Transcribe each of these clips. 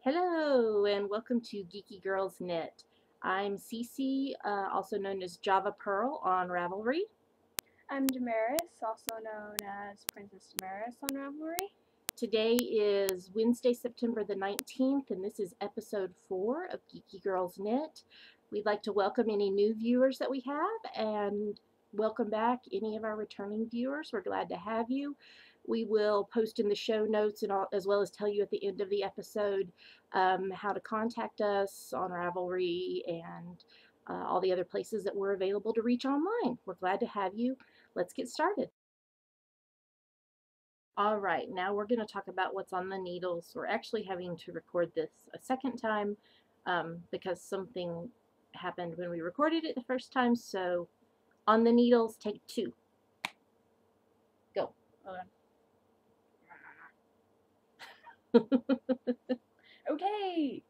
Hello and welcome to Geeky Girls Knit. I'm Cece, also known as Java Pearl on Ravelry. I'm Damaris, also known as Princess Damaris on Ravelry. Today is Wednesday, September the 19th, and this is episode 4 of Geeky Girls Knit. We'd like to welcome any new viewers that we have and welcome back any of our returning viewers. We're glad to have you. We will post in the show notes and as well as tell you at the end of the episode how to contact us on Ravelry and all the other places that we're available to reach online. We're glad to have you. Let's get started. All right, now we're going to talk about what's on the needles. We're actually having to record this a second time because something happened when we recorded it the first time. So on the needles, take 2. Go. Okay,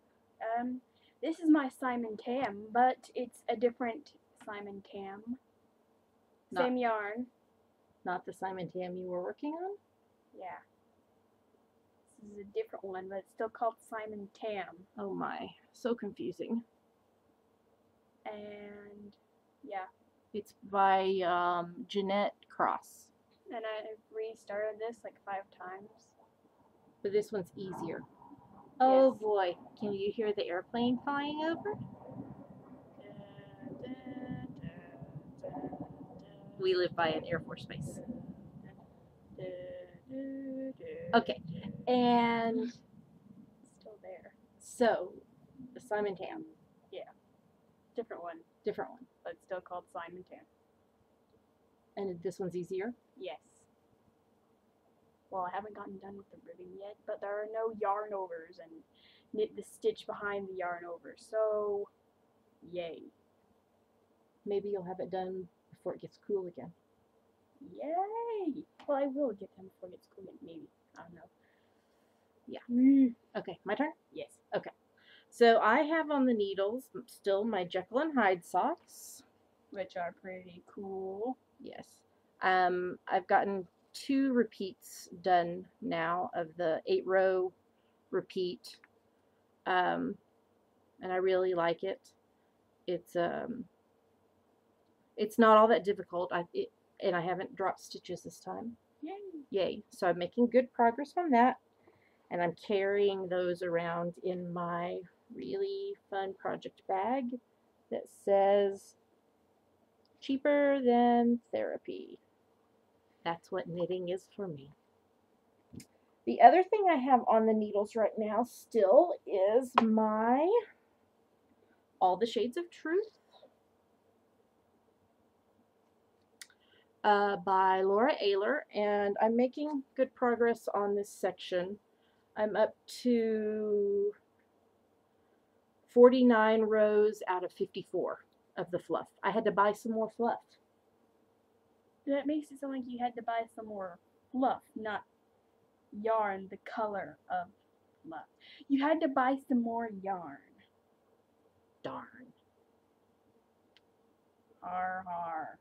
this is my Simon Tam, but it's a different Simon Tam. Same yarn. Not the Simon Tam you were working on? Yeah. This is a different one, but it's still called Simon Tam. Oh my, so confusing. And yeah. It's by Jeanette Cross. And I restarted this like 5 times. But this one's easier. Oh boy, can you hear the airplane flying over? We live by an Air Force base. Okay, and still there. So, the Simon Tam. Yeah. Different one. Different one. But still called Simon Tam. And this one's easier? Yes. Well, I haven't gotten done with the ribbing yet, but there are no yarn overs and knit the stitch behind the yarn over, so yay. Maybe you'll have it done before it gets cool again. Yay! Well, I will get them before it gets cool again, maybe. I don't know. Yeah. Okay, my turn? Yes. Okay. So I have on the needles still my Jekyll and Hyde socks. Which are pretty cool. Yes. I've gotten 2 repeats done now of the 8-row repeat. And I really like it. It's not all that difficult. And I haven't dropped stitches this time. Yay! Yay. So I'm making good progress on that. And I'm carrying those around in my really fun project bag that says cheaper than therapy. That's what knitting is for me. The other thing I have on the needles right now still is my All the Shades of Truth by Laura Ayler, and I'm making good progress on this section. I'm up to 49 rows out of 54 of the fluff. I had to buy some more fluff. That makes it sound like you had to buy some more fluff, not yarn, the color of fluff. You had to buy some more yarn. Darn. Har har.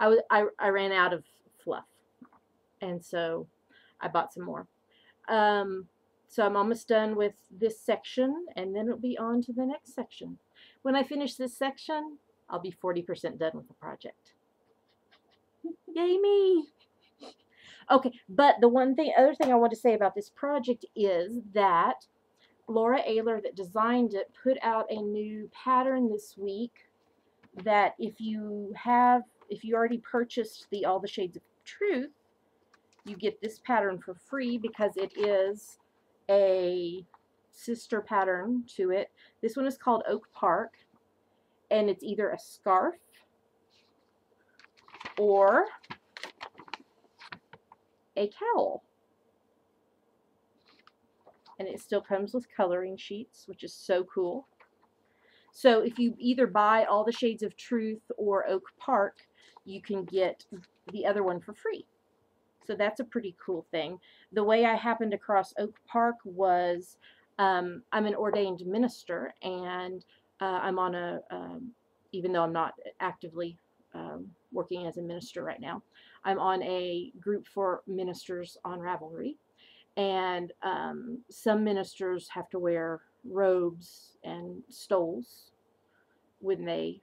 I ran out of fluff, and so I bought some more. So I'm almost done with this section, and then it'll be on to the next section. When I finish this section, I'll be 40% done with the project. Yay me! Okay, but the other thing I want to say about this project is that Laura Ayler, that designed it, put out a new pattern this week that if you already purchased the All the Shades of Truth, you get this pattern for free because it is a sister pattern to it. This one is called Oak Park, and it's either a scarf or a cowl. And it still comes with coloring sheets, which is so cool. So if you either buy All the Shades of Truth or Oak Park, you can get the other one for free. So that's a pretty cool thing. The way I happened across Oak Park was I'm an ordained minister, and I'm on a, even though I'm not actively working as a minister right now, I'm on a group for ministers on Ravelry. And some ministers have to wear robes and stoles when they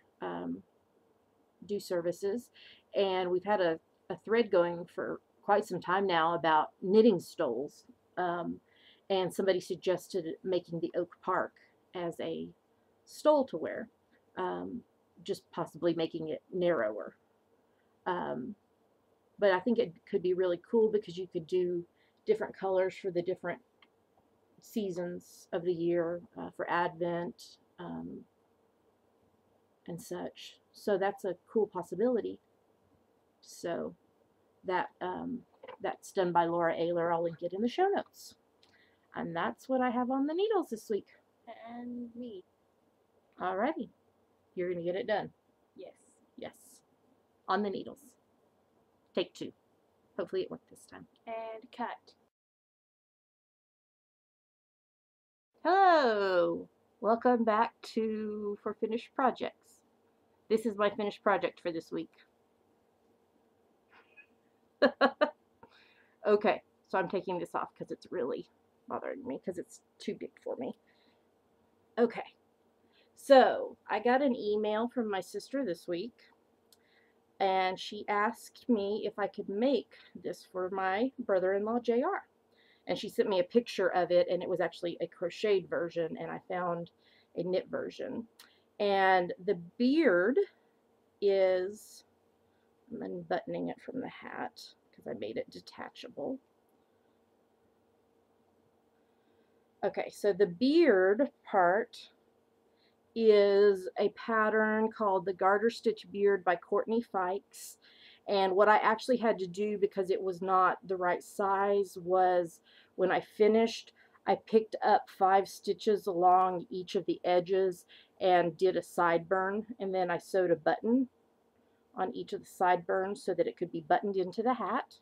do services. And we've had a thread going for quite some time now about knitting stoles. Um, and somebody suggested making the Oak Park as a stole to wear, um, just possibly making it narrower. Um, but I think it could be really cool because you could do different colors for the different seasons of the year, for Advent, and such. So that's a cool possibility. So that that's done by Laura Ayler. I'll link it in the show notes. And that's what I have on the needles this week. And me. Alrighty. You're going to get it done. Yes. Yes. On the needles. Take 2. Hopefully it worked this time. And cut. Hello. Welcome back for finished projects. This is my finished project for this week. Okay, so I'm taking this off because it's really bothering me because it's too big for me. Okay, so I got an email from my sister this week, and she asked me if I could make this for my brother-in-law, JR. And she sent me a picture of it, and it was actually a crocheted version, and I found a knit version. And the beard is, I'm unbuttoning it from the hat because I made it detachable. Okay, so the beard part is a pattern called the Garter Stitch Beard by Courtney Fikes. And what I actually had to do, because it was not the right size, was when I finished, I picked up 5 stitches along each of the edges and did a sideburn, and then I sewed a button on each of the sideburns so that it could be buttoned into the hat.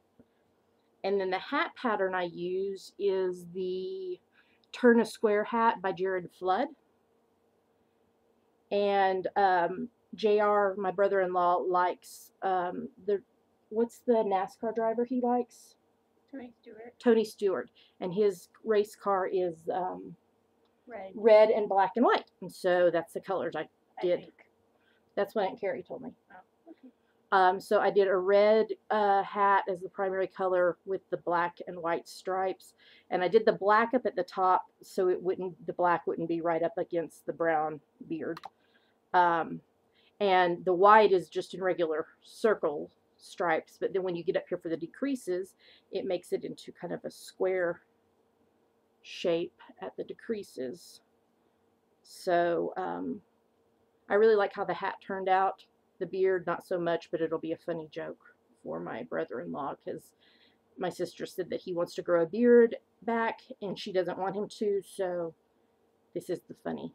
And then the hat pattern I use is the Turn a Square hat by Jared Flood. And JR, my brother-in-law, likes what's the NASCAR driver he likes? Tony Stewart. Tony Stewart. And his race car is Red and black and white. And so that's the colors I did. think. That's what Aunt Carrie told me. Oh, okay. So I did a red hat as the primary color with the black and white stripes. And I did the black up at the top so the black wouldn't be right up against the brown beard. And the white is just in regular circle stripes, but then when you get up here for the decreases, it makes it into kind of a square shape at the decreases. So I really like how the hat turned out. The beard, not so much, but it'll be a funny joke for my brother-in-law because my sister said that he wants to grow a beard back and she doesn't want him to, so this is the funny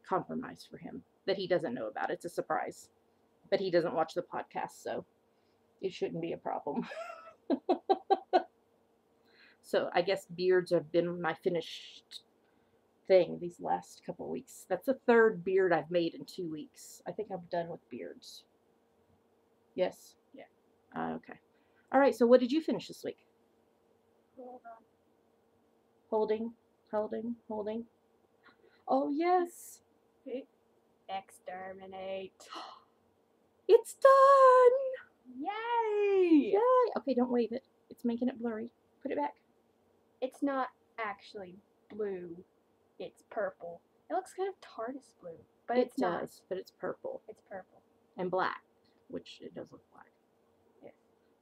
compromise for him that he doesn't know about. It's a surprise, but he doesn't watch the podcast, so it shouldn't be a problem. So I guess beards have been my finished thing these last couple of weeks. That's the 3rd beard I've made in 2 weeks. I think I'm done with beards. Yes? Yeah. Okay. All right, so what did you finish this week? Hold on. Holding. Oh, yes. Exterminate. It's done! Yay! Yay! Okay, don't wave it. It's making it blurry. Put it back. It's not actually blue. It's purple. It looks kind of TARDIS blue, but It it's not. does, but it's purple. It's purple. And black, which it does look black. Yes.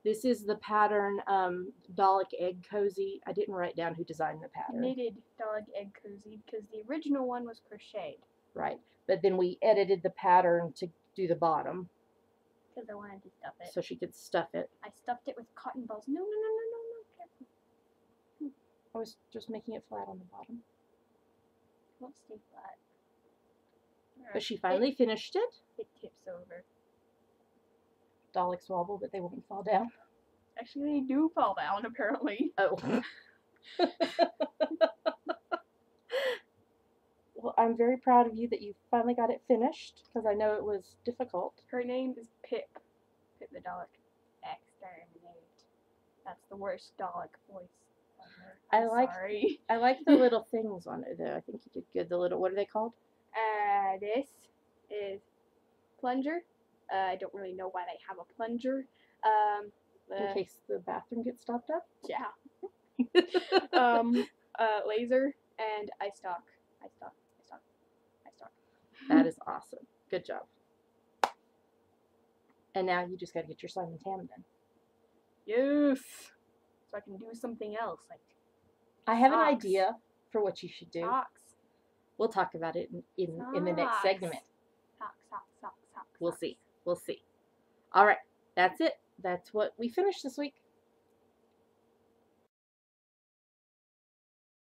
This is the pattern Dalek Egg Cozy. I didn't write down who designed the pattern. Knitted dog egg cozy because the original one was crocheted. Right. But then we edited the pattern to do the bottom Because I wanted to stuff it. so she could stuff it. I stuffed it with cotton balls. No. Careful. I was just making it flat on the bottom. It won't stay flat. But she finally finished it. It tips over. Daleks wobble, but they won't fall down. Actually, they do fall down, apparently. Oh. Well, I'm very proud of you that you finally got it finished, because I know it was difficult. Her name is Pip. Pip the Dalek. Exterminate. That's the worst Dalek voice. I I'm like sorry. I like the little things on it though. I think you did good. The little, what are they called? This is plunger. I don't really know why they have a plunger. In case the bathroom gets stopped up. Yeah. Laser and eye stalk. Eye stalk. Eye stalk. Eye stalk. That is awesome. Good job. And now you just got to get your Simon Tam done. Yes. So I can do something else like I have an socks. idea for what you should do. Socks. We'll talk about it in the next Socks. segment. Socks. We'll see. We'll see. All right. That's it. That's what we finished this week.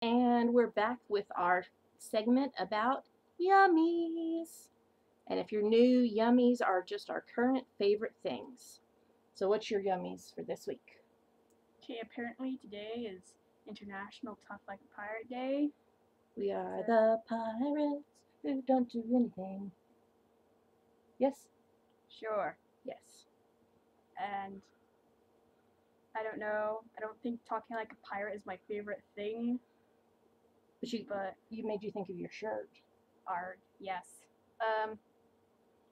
And we're back with our segment about yummies. And if you're new, yummies are just our current favorite things. So what's your yummies for this week? Okay, apparently today is International Tough Like a Pirate Day. We are the pirates who don't do anything. Yes? Sure. Yes. And I don't know. I don't think talking like a pirate is my favorite thing. But you made you think of your shirt. Arg, yes.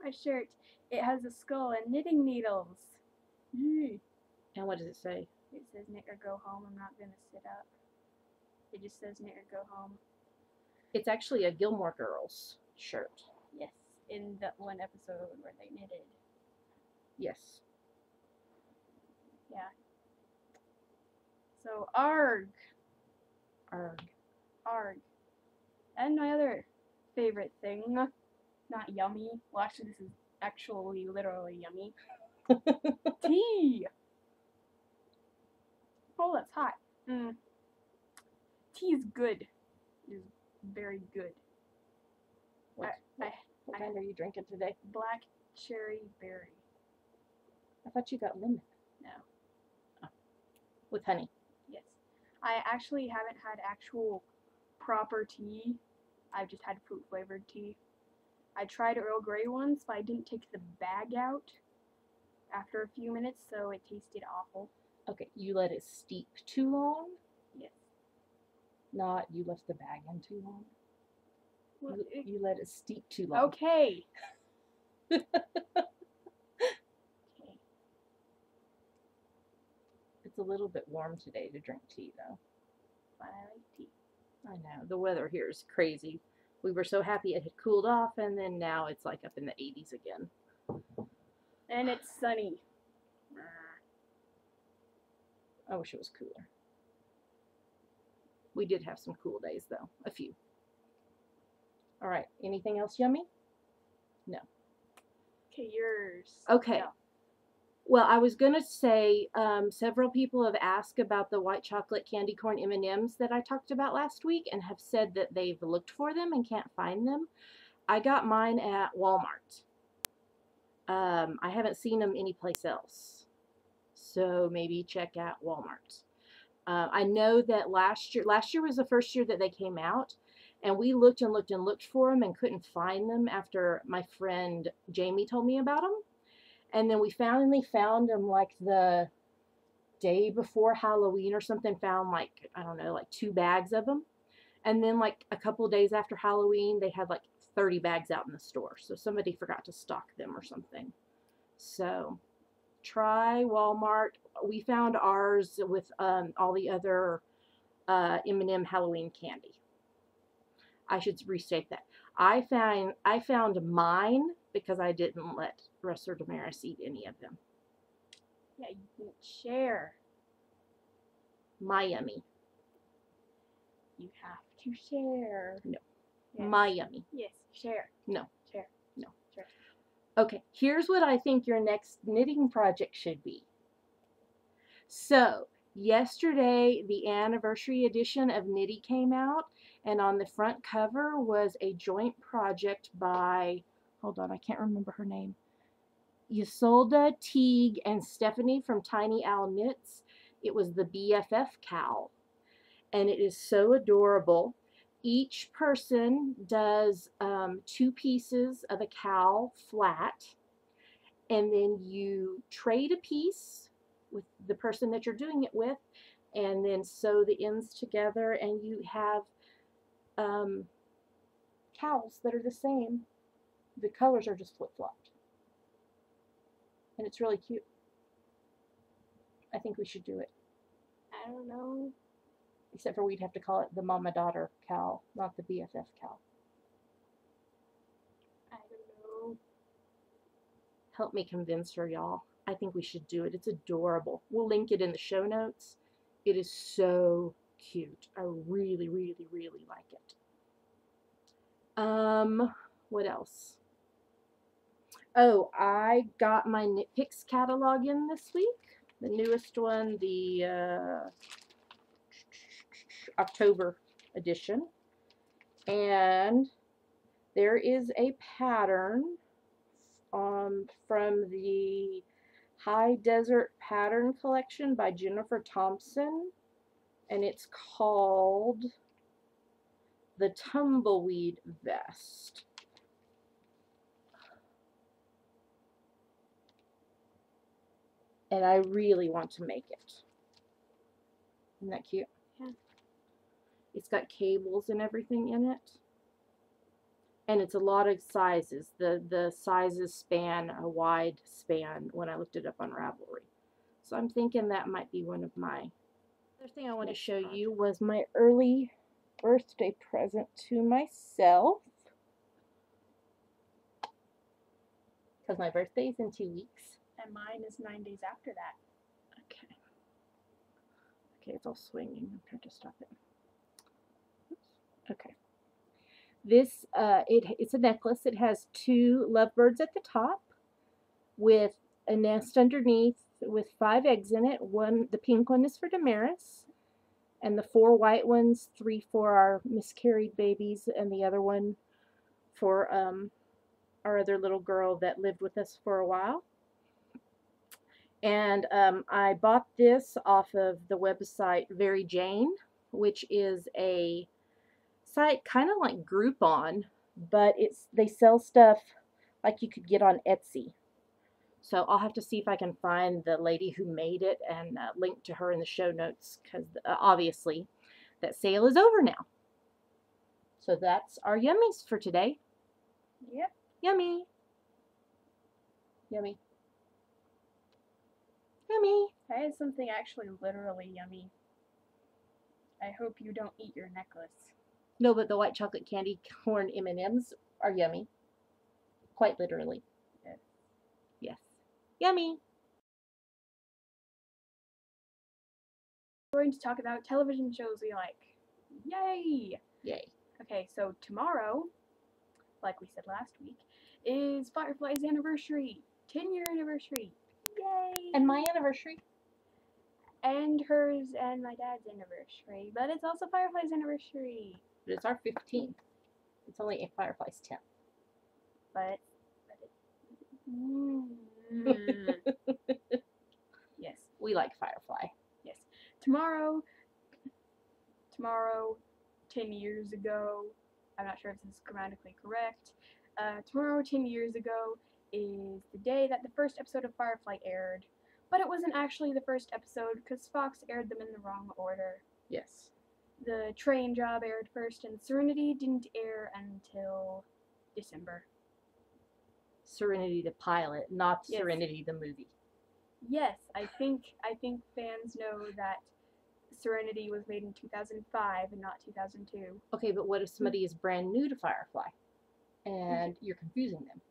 My shirt. It has a skull and knitting needles. And what does it say? It says knit or go home. I'm not gonna sit up. It just says knit or go home. It's actually a Gilmore Girls shirt. Yes, in that one episode where they knitted. Yes. Yeah. So arg. Arg. Arg. And my other favorite thing, not yummy. Well, actually, this is actually literally yummy. Tea. Oh, that's hot. Tea is good. It is very good. What kind are you drinking today? Black cherry berry. I thought you got lemon. No. Oh. With honey. Yes. I actually haven't had actual proper tea. I've just had fruit flavored tea. I tried Earl Grey once, but I didn't take the bag out after a few minutes, so it tasted awful. Okay, you let it steep too long? Yes. Not you left the bag in too long? Well, you let it steep too long. Okay. Okay. It's a little bit warm today to drink tea, though. But I like tea. I know. The weather here is crazy. We were so happy it had cooled off, and then now it's like up in the 80s again. And it's sunny. I wish it was cooler. We did have some cool days, though. A few. All right. Anything else yummy? No. Okay, yours. Okay. No. Well, I was going to say several people have asked about the white chocolate candy corn M&Ms that I talked about last week and have said that they've looked for them and can't find them. I got mine at Walmart. I haven't seen them anyplace else. So maybe check out Walmart. I know that last year was the first year that they came out, and we looked and looked and looked for them and couldn't find them after my friend Jamie told me about them. And then we finally found them like the day before Halloween or something, found like, I don't know, like 2 bags of them. And then like a couple of days after Halloween, they had like 30 bags out in the store. So somebody forgot to stock them or something. So try Walmart. We found ours with all the other M&M Halloween candy. I should restate that. I found mine because I didn't let Russ or Damaris eat any of them. Yeah, you didn't share. My yummy. You have to share. No. Yes. My yummy. Yes, share. No. Share. No. Share. Okay, here's what I think your next knitting project should be. So, yesterday, the anniversary edition of Knitty came out, and on the front cover was a joint project by, hold on, I can't remember her name, Isolde, Teague, and Stephanie from Tiny Owl Knits. It was the BFF cowl, and it is so adorable. Each person does 2 pieces of a cowl flat, and then you trade a piece with the person that you're doing it with, and then sew the ends together, and you have cows that are the same. The colors are just flip-flopped. And it's really cute. I think we should do it. I don't know. Except for we'd have to call it the mama-daughter cow, not the BFF cow. I don't know. Help me convince her, y'all. I think we should do it. It's adorable. We'll link it in the show notes. It is so cute. I really, really, really like it. What else? Oh, I got my Knit Picks catalog in this week. The newest one, the October edition. And there is a pattern from the High Desert Pattern Collection by Jennifer Thompson, and it's called the Tumbleweed Vest. And I really want to make it. Isn't that cute? Yeah. It's got cables and everything in it. And it's a lot of sizes. The sizes span a wide span when I looked it up on Ravelry. So I'm thinking that might be one of my... Other thing I want to show you was my early birthday present to myself. Because my birthday's in 2 weeks. And mine is 9 days after that. Okay. Okay, it's all swinging. I'm trying to stop it. Oops. Okay. This, it's a necklace. It has 2 lovebirds at the top with a nest underneath with 5 eggs in it. One, the pink one is for Damaris, and the 4 white ones, 3 for our miscarried babies, and the other one for our other little girl that lived with us for a while. And I bought this off of the website Very Jane, which is a site kind of like Groupon, but they sell stuff like you could get on Etsy. So I'll have to see if I can find the lady who made it and link to her in the show notes, because obviously that sale is over now. So that's our yummies for today. Yep. Yummy. Yummy. Yummy. I had something actually literally yummy. I hope you don't eat your necklace. No, but the white chocolate candy corn M&Ms are yummy. Quite literally. Yes. Yes. Yummy. We're going to talk about television shows we like. Yay! Yay. Okay, so tomorrow, like we said last week, is Firefly's anniversary. 10-year anniversary. Yay! And my anniversary. And hers and my dad's anniversary. But it's also Firefly's anniversary. But it's our 15th. It's only a Firefly's 10th. But yes. We like Firefly. Yes. Tomorrow, 10 years ago, I'm not sure if this is grammatically correct, tomorrow, 10 years ago, is the day that the first episode of Firefly aired. But it wasn't actually the first episode, because Fox aired them in the wrong order. Yes. The Train Job aired first, and Serenity didn't air until December. Serenity the pilot, not Yes. Serenity the movie. Yes, I think fans know that Serenity was made in 2005 and not 2002. Okay, but what if somebody is brand new to Firefly and you're confusing them?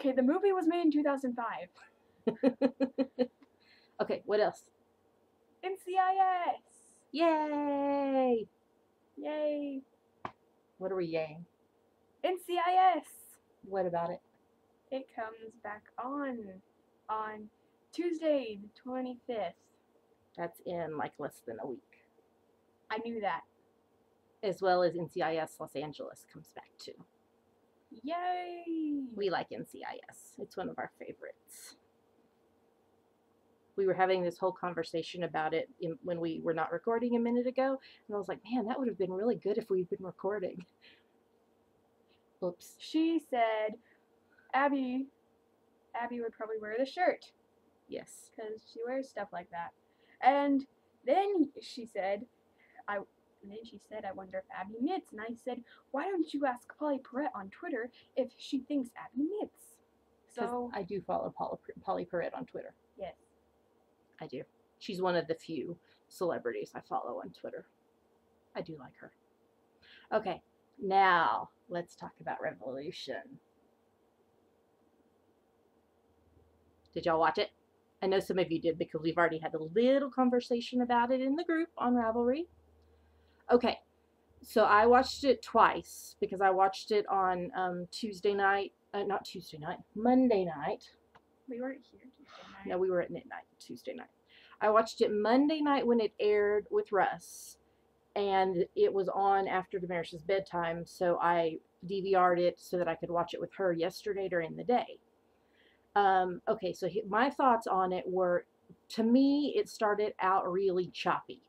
Okay, the movie was made in 2005. Okay, what else? NCIS! Yay! Yay! What are we yaying? NCIS! What about it? It comes back on Tuesday the 25th. That's in like less than a week. I knew that. As well as NCIS Los Angeles comes back too. Yay! We like NCIS. It's one of our favorites. We were having this whole conversation about it when we were not recording a minute ago, and I was like, man, that would have been really good if we'd been recording. Oops. She said Abby would probably wear the shirt. Yes. Because she wears stuff like that. And Then she said, I wonder if Abby knits. And I said, why don't you ask Polly Perrette on Twitter if she thinks Abby knits? So I do follow Polly Perrette on Twitter. yes, I do. She's one of the few celebrities I follow on Twitter. I do like her. Okay, now let's talk about Revolution. Did y'all watch it? I know some of you did because we've already had a little conversation about it in the group on Ravelry. Okay, so I watched it twice because I watched it on Tuesday night. Not Tuesday night, Monday night. we weren't here Tuesday night. No, we were at midnight Tuesday night. I watched it Monday night when it aired with Russ, and it was on after Damaris's bedtime, so I DVR'd it so that I could watch it with her yesterday during the day. Okay, so my thoughts on it were, to me, it started out really choppy.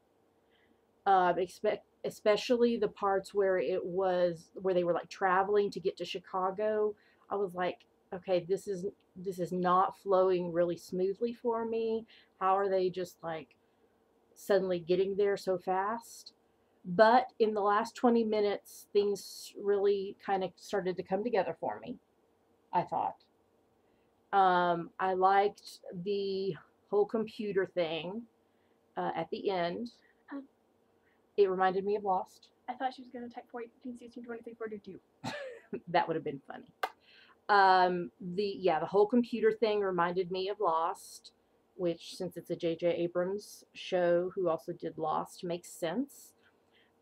Especially the parts where they were like traveling to get to Chicago. I was like, okay, this is not flowing really smoothly for me. How are they just like suddenly getting there so fast? But in the last 20 minutes, things really kind of started to come together for me, I thought. I liked the whole computer thing at the end. It reminded me of Lost. I thought she was going to type 4, 15, 16, 23, 42. That would have been funny. The whole computer thing reminded me of Lost, which, since it's a J.J. Abrams show who also did Lost, makes sense.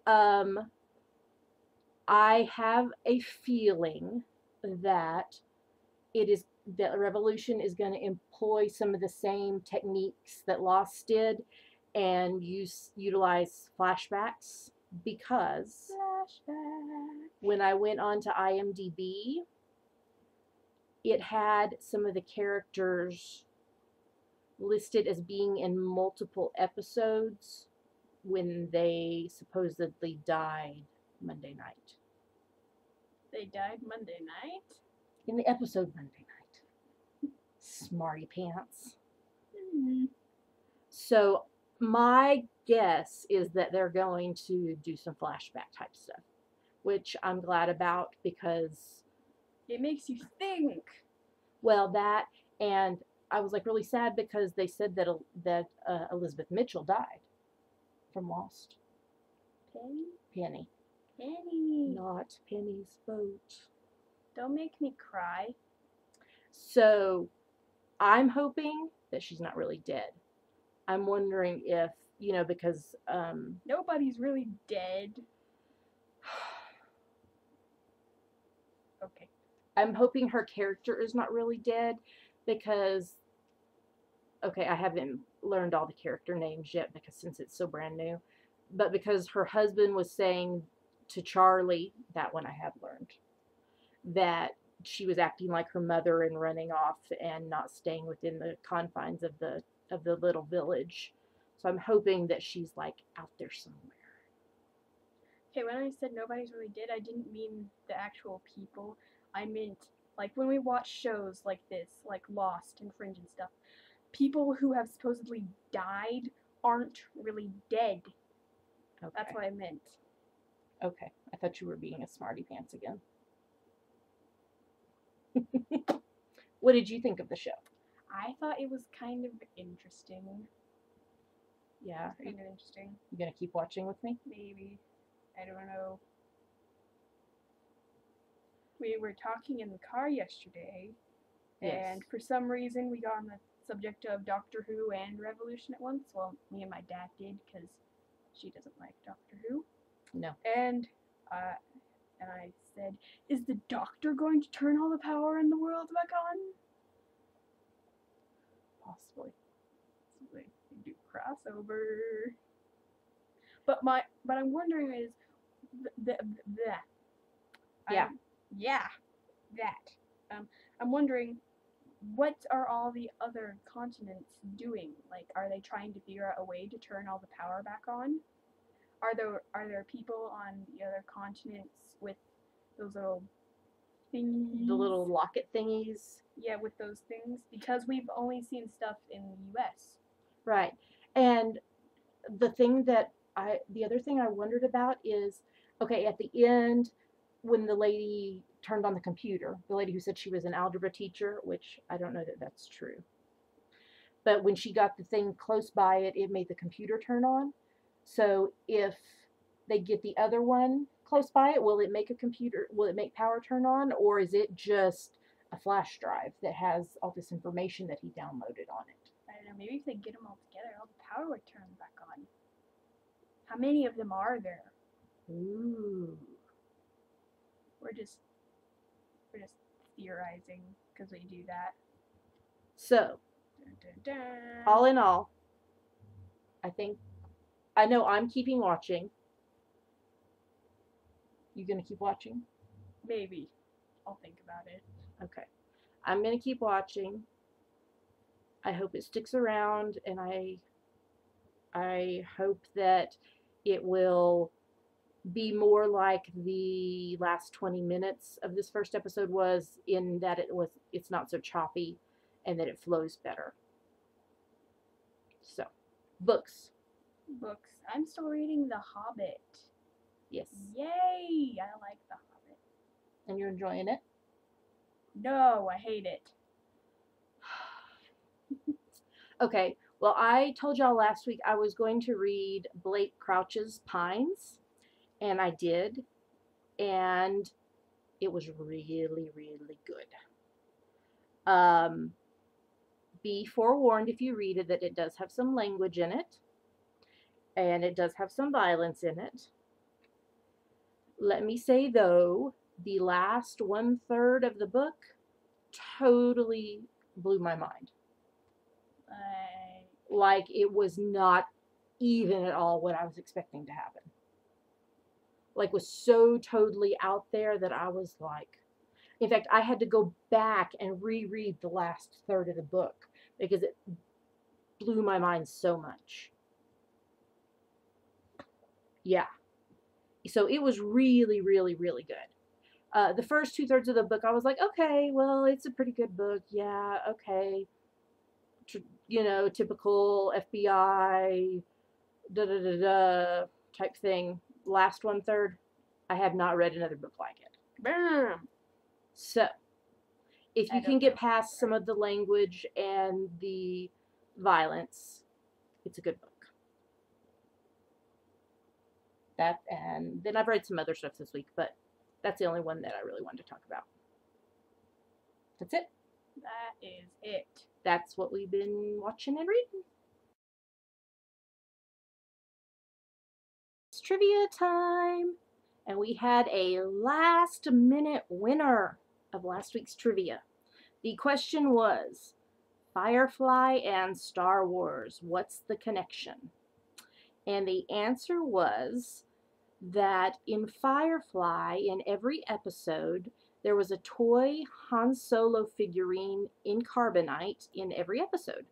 I have a feeling that Revolution is going to employ some of the same techniques that Lost did and utilize flashbacks, because when I went on to IMDb, it had some of the characters listed as being in multiple episodes when they supposedly died Monday night. They died Monday night? In the episode Monday night. Smarty pants. Mm-hmm. So my guess is that they're going to do some flashback type stuff, which I'm glad about because it makes you think. Well, that, and I was like really sad because they said that Elizabeth Mitchell died from Lost. Penny. Not Penny's boat. Don't make me cry. So I'm hoping that she's not really dead. I'm wondering if, because nobody's really dead. Okay. I'm hoping her character is not really dead because, okay, I haven't learned all the character names yet because since it's so brand new, but because her husband was saying to Charlie, that one I have learned, that she was acting like her mother and running off and not staying within the confines of the little village. So I'm hoping that she's like out there somewhere. Okay, when I said nobody's really dead, I didn't mean the actual people. I meant like when we watch shows like this, like Lost and Fringe and stuff, people who have supposedly died aren't really dead. Okay. That's what I meant. Okay, I thought you were being a smarty pants again. What did you think of the show? I thought it was kind of interesting. Yeah. Kind of interesting. You gonna keep watching with me? Maybe. I don't know. We were talking in the car yesterday, and for some reason we got on the subject of Doctor Who and Revolution at once. Well, me and my dad did, because she doesn't like Doctor Who. No. And I said, is the Doctor going to turn all the power in the world back on? Possibly. They do crossover. But I'm wondering is I'm wondering, what are all the other continents doing? Like, are they trying to figure out a way to turn all the power back on? Are there people on the other continents with those little thingies? The little locket thingies? Yeah, with those things. Because we've only seen stuff in the US. Right. And the thing that the other thing I wondered about is, okay, at the end, when the lady turned on the computer, the lady who said she was an algebra teacher, which I don't know that that's true, but when she got the thing close by it, it made the computer turn on. So if they get the other one close by it, will it make a computer, will it make power turn on, or is it just a flash drive that has all this information that he downloaded on it? I don't know. Maybe if they get them all together, all the power would turn back on. How many of them are there? Ooh. We're just theorizing because we do that. So, Dun, dun, dun. all in all, I know I'm keeping watching. You gonna keep watching? Maybe. I'll think about it. Okay. I'm gonna keep watching. I hope it sticks around, and I hope that it will be more like the last 20 minutes of this first episode was, in that it's not so choppy and that it flows better. So, books. Books. I'm still reading The Hobbit. Yes. Yay! I like The Hobbit. And you're enjoying it? No, I hate it. Okay. Well, I told y'all last week I was going to read Blake Crouch's Pines, and I did, and it was really, really good. Be forewarned if you read it that it does have some language in it, and it does have some violence in it. Let me say, though, the last 1/3 of the book totally blew my mind. Like, it was not even at all what I was expecting to happen. Like, was so totally out there that I was like, in fact, I had to go back and reread the last third of the book because it blew my mind so much. Yeah. So it was really, really, really good. The first 2/3 of the book, I was like, okay, well, it's a pretty good book. Yeah, okay. Typical FBI, da-da-da-da type thing. Last 1/3, I have not read another book like it. Bam! So, if you can get past some of the language and the violence, it's a good book. That, and then I've read some other stuff this week, but that's the only one that I really wanted to talk about. That's it. That is it. That's what we've been watching and reading. It's trivia time. And we had a last minute winner of last week's trivia. The question was, Firefly and Star Wars, what's the connection? And the answer was that in Firefly, in every episode, there was a toy Han Solo figurine in carbonite in every episode.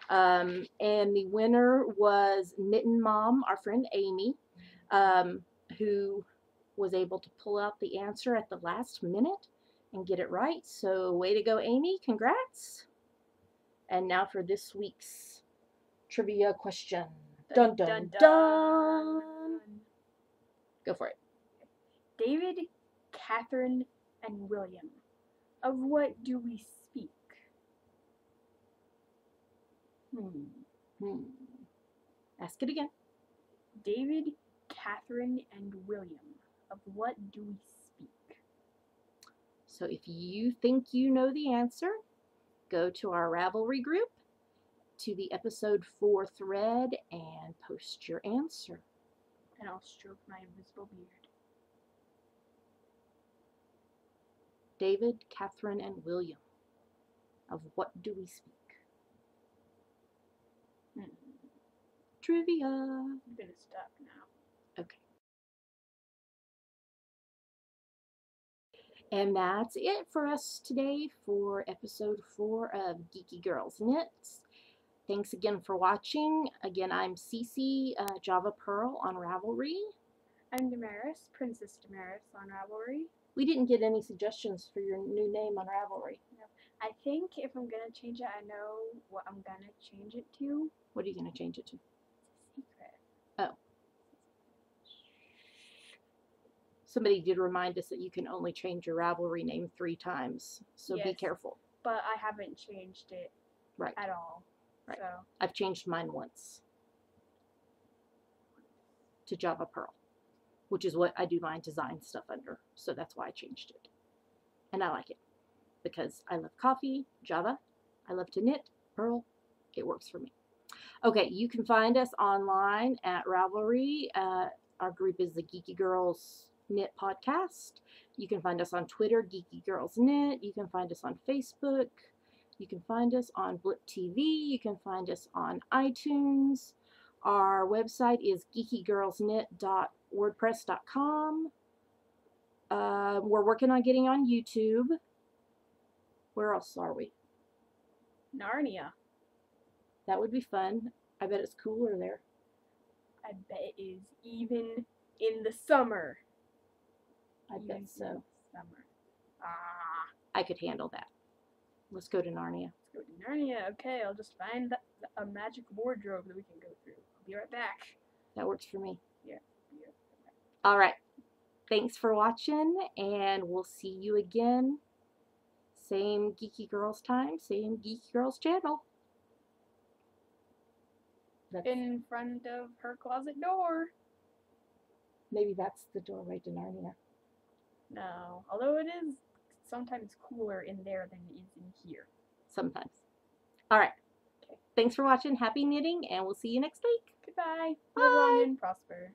And the winner was Mitten Mom, our friend Amy, who was able to pull out the answer at the last minute and get it right. So way to go, Amy. Congrats. And now for this week's trivia question. Dun, dun, dun, dun. Go for it. David, Catherine, and William. Of what do we speak? Ask it again. David, Catherine, and William. Of what do we speak? So if you think you know the answer, go to our Ravelry group, to the episode 4 thread, and post your answer. And I'll stroke my invisible beard. David, Catherine, and William. Of what do we speak? Trivia. I'm gonna stop now. Okay. And that's it for us today for episode 4 of Geeky Girls Knits. Thanks again for watching. Again, I'm Cece, Java Pearl on Ravelry. I'm Damaris, Princess Damaris on Ravelry. We didn't get any suggestions for your new name on Ravelry. No. I think if I'm gonna change it, I know what I'm gonna change it to. What are you gonna change it to? It's a secret. somebody did remind us that you can only change your Ravelry name 3 times, so be Yes. careful. But I haven't changed it Right. at all. Right. So I've changed mine once to Java Pearl, which is what I do my design stuff under. So that's why I changed it. And I like it because I love coffee, Java. I love to knit, Pearl. It works for me. Okay, you can find us online at Ravelry. Our group is the Geeky Girls Knit Podcast. You can find us on Twitter, Geeky Girls Knit. You can find us on Facebook. You can find us on Blip TV. You can find us on iTunes. Our website is geekygirlsknit.wordpress.com. We're working on getting on YouTube. Where else are we? Narnia. That would be fun. I bet it's cooler there. I bet it is even in the summer. I bet so. Summer. Ah. I could handle that. Let's go to Narnia. Let's go to Narnia. Okay, I'll just find a magic wardrobe that we can go through. I'll be right back. That works for me. Yeah. All right. Thanks for watching, and we'll see you again. Same Geeky Girls time, same Geeky Girls channel. In front of her closet door. Maybe that's the doorway to Narnia. No, although it is sometimes cooler in there than it is in here. Sometimes. All right. Okay. Thanks for watching. Happy knitting, and we'll see you next week. Goodbye. Bye. Live long and prosper.